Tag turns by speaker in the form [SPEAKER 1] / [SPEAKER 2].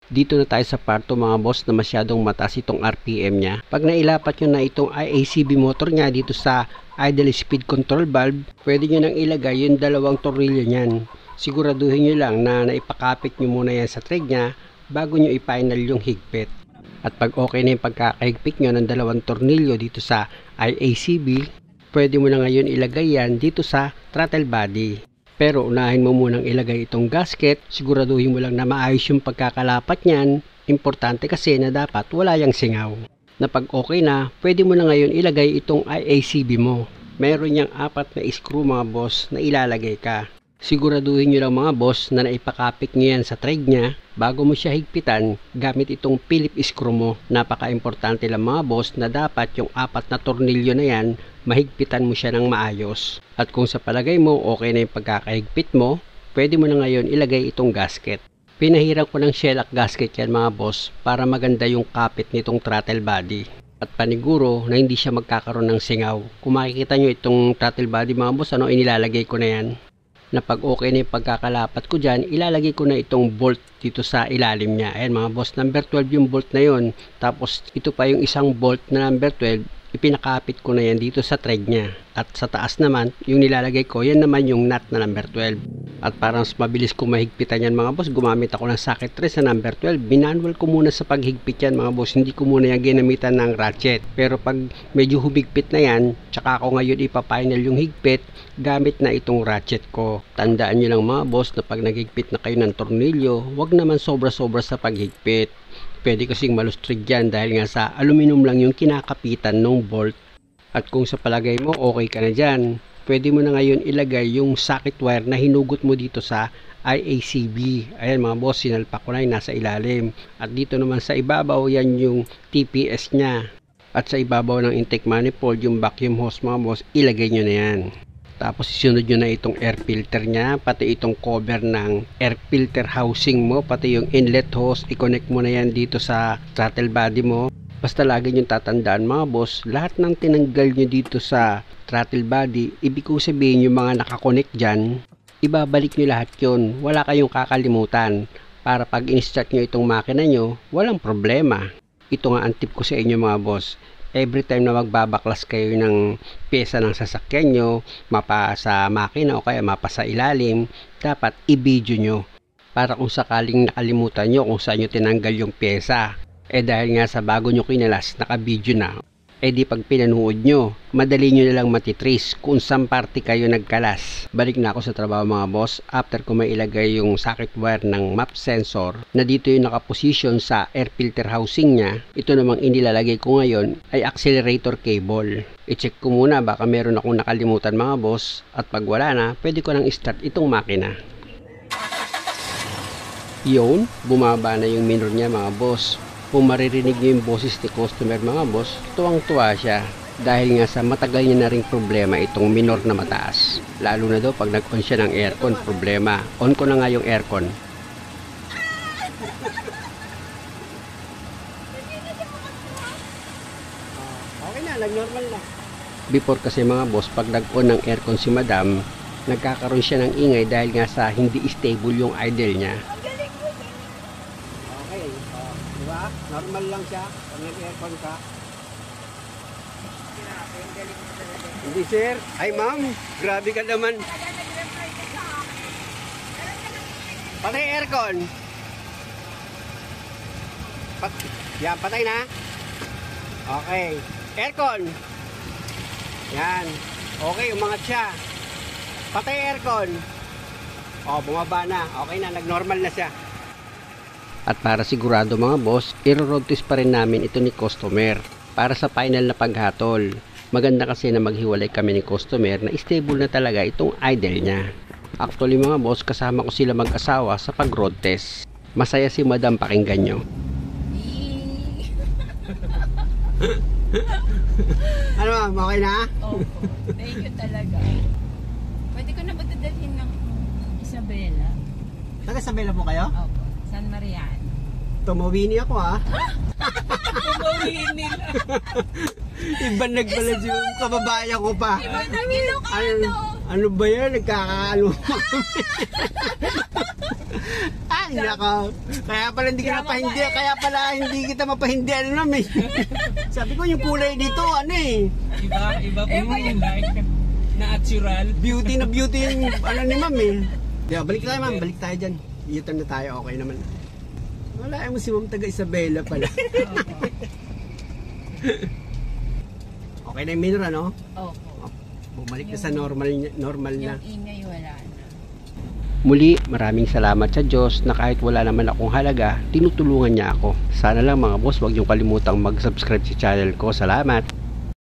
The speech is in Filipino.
[SPEAKER 1] Dito na tayo sa parto mga boss na masyadong mataas itong RPM niya. Pag nailapat nyo na itong IACB motor niya dito sa idle speed control valve, pwede nyo nang ilagay yung dalawang tornilyo niyan. Siguraduhin nyo lang na naipakapit nyo muna yan sa thread niya bago nyo i-final yung higpit. At pag okay na yung pagkakahigpit nyo ng dalawang tornilyo dito sa IACB, pwede mo na ngayon ilagay yan dito sa throttle body. Pero unahin mo munang ilagay itong gasket, siguraduhin mo lang na maayos yung pagkakalapat niyan. Importante kasi na dapat wala yang singaw. Na pag okay na, pwede mo na ngayon ilagay itong IACB mo. Meron yang 4 na screw mga boss na ilalagay ka. Siguraduhin nyo lang mga boss na naipakapit nyo yan sa thread niya bago mo siya higpitan gamit itong Phillips screw mo. Napaka-importante lang mga boss na dapat yung 4 na tornilyo na yan mahigpitan mo siya ng maayos. At kung sa palagay mo okay na yung pagkakahigpit mo, pwede mo na ngayon ilagay itong gasket. Pinahiran ko ng shellac gasket yan mga boss para maganda yung kapit nitong throttle body. At paniguro na hindi siya magkakaroon ng singaw. Kung makikita nyo itong throttle body mga boss, inilalagay ko na yan. Na pag okay na yung pagkakalapat ko dyan, ilalagay ko na itong bolt dito sa ilalim niya. Ayan mga boss, number 12 yung bolt na yon. Tapos ito pa yung isang bolt na number 12, ipinakapit ko na yan dito sa thread niya. At sa taas naman, yung nilalagay ko, yan naman yung nut na number 12. At para mas mabilis ko mahigpitan yan mga boss, gumamit ako ng socket wrench sa number 12. Binanual ko muna sa paghigpit yan mga boss, hindi ko muna yan ginamitan ng ratchet. Pero pag medyo humigpit na yan, tsaka ako ngayon ipapainal yung higpit, gamit na itong ratchet ko. Tandaan nyo lang mga boss na pag naghigpit na kayo ng tornilyo, wag naman sobra-sobra sa paghigpit. Pwede kasing malustrig yan dahil nga sa aluminum lang yung kinakapitan ng bolt. At kung sa palagay mo okay ka na dyan, pwede mo na ngayon ilagay yung socket wire na hinugot mo dito sa IACB. Ayan mga boss, sinalpak ko na yung nasa ilalim. At dito naman sa ibabaw, yan yung TPS nya. At sa ibabaw ng intake manifold, yung vacuum hose mga boss, ilagay nyo na yan. Tapos isunod nyo na itong air filter nya, pati itong cover ng air filter housing mo, pati yung inlet hose, i-connect mo na yan dito sa throttle body mo. Basta lagi nyo tatandaan mga boss, lahat ng tinanggal nyo dito sa throttle body, ibig ko sabihin yung mga nakakonect dyan, ibabalik nyo lahat yun. Wala kayong kakalimutan para pag in-start nyo itong makina nyo, walang problema. Ito nga ang tip ko sa inyo mga boss. Every time na magbabaklas kayo ng pyesa ng sasakyan nyo, mapa sa makina o kaya mapa sa ilalim, dapat i-video nyo. Para kung sakaling nakalimutan nyo kung saan nyo tinanggal yung pyesa. Dahil nga sa bago nyo kinalas, naka-video na. Di pag pinanood nyo, madali nyo nalang matitrace kung saan parte kayo nagkalas. Balik na ako sa trabaho mga boss, after ko mailagay yung socket wire ng map sensor na dito yung nakaposition sa air filter housing nya. Ito namang inilalagay ko ngayon ay accelerator cable. I-check ko muna baka meron akong nakalimutan mga boss, at pag wala na, pwede ko nang i-start itong makina. Yun, bumaba na yung minor nya mga boss. Kung maririnig nyo yung boses ni customer mga boss, tuwang-tuwa siya dahil nga sa matagal niya na ring problema itong minor na mataas. Lalo na daw pag nag-on siya ng aircon, problema. On ko na nga yung aircon. Okay na, nag-normal na. Before kasi mga boss, pag nag-on ng aircon si madam, nagkakaroon siya ng ingay dahil nga sa hindi stable yung idle niya. Normal lang siya pag nag-aircon ka. Hindi sir. Ay ma'am, grabe ka naman. Patay aircon. Yan, patay na. Okay. Aircon. Yan. Okay, umangat siya. Patay aircon. Bumaba na. Okay na, nag-normal na siya. At para sigurado mga boss, i-road test pa rin namin ito ni customer para sa final na paghatol. Maganda kasi na maghiwalay kami ni customer na stable na talaga itong idle niya. Actually mga boss, kasama ko sila mag-asawa sa pag-road test. Masaya si madam, pakinggan nyo. Ano ma'am, okay na?
[SPEAKER 2] Oo, thank you talaga. Pwede ko na ba dadalhin ng Isabela?
[SPEAKER 1] Taga Isabela mo kayo?
[SPEAKER 2] Opo, San Marian.
[SPEAKER 1] Tumawini ako ha.
[SPEAKER 2] Tumawini lang.
[SPEAKER 1] Ibang nagbalad yung kababayan ko pa.
[SPEAKER 2] Ibang Ilocano.
[SPEAKER 1] Ano ba yan? Nagkakaano. Nako. Kaya pala hindi ka napahindi. Kaya pala hindi kita mapahindi. Ano naman sabi ko yung kulay dito, ano eh.
[SPEAKER 3] Iba po yung like. Natural.
[SPEAKER 1] Beauty na beauty yung ano ni ma'am eh. Diba, balik tayo ma'am. Balik tayo dyan. U-turn na tayo. Okay naman. Wala mo si ma'am taga Isabela pala. Okay na yung minor ano?
[SPEAKER 2] Opo.
[SPEAKER 1] Bumalik na sa normal na.
[SPEAKER 2] Yung ingay wala na.
[SPEAKER 1] Muli, maraming salamat sa Diyos na kahit wala naman akong halaga, tinutulungan niya ako. Sana lang mga boss, huwag niyong kalimutang mag-subscribe sa channel ko. Salamat!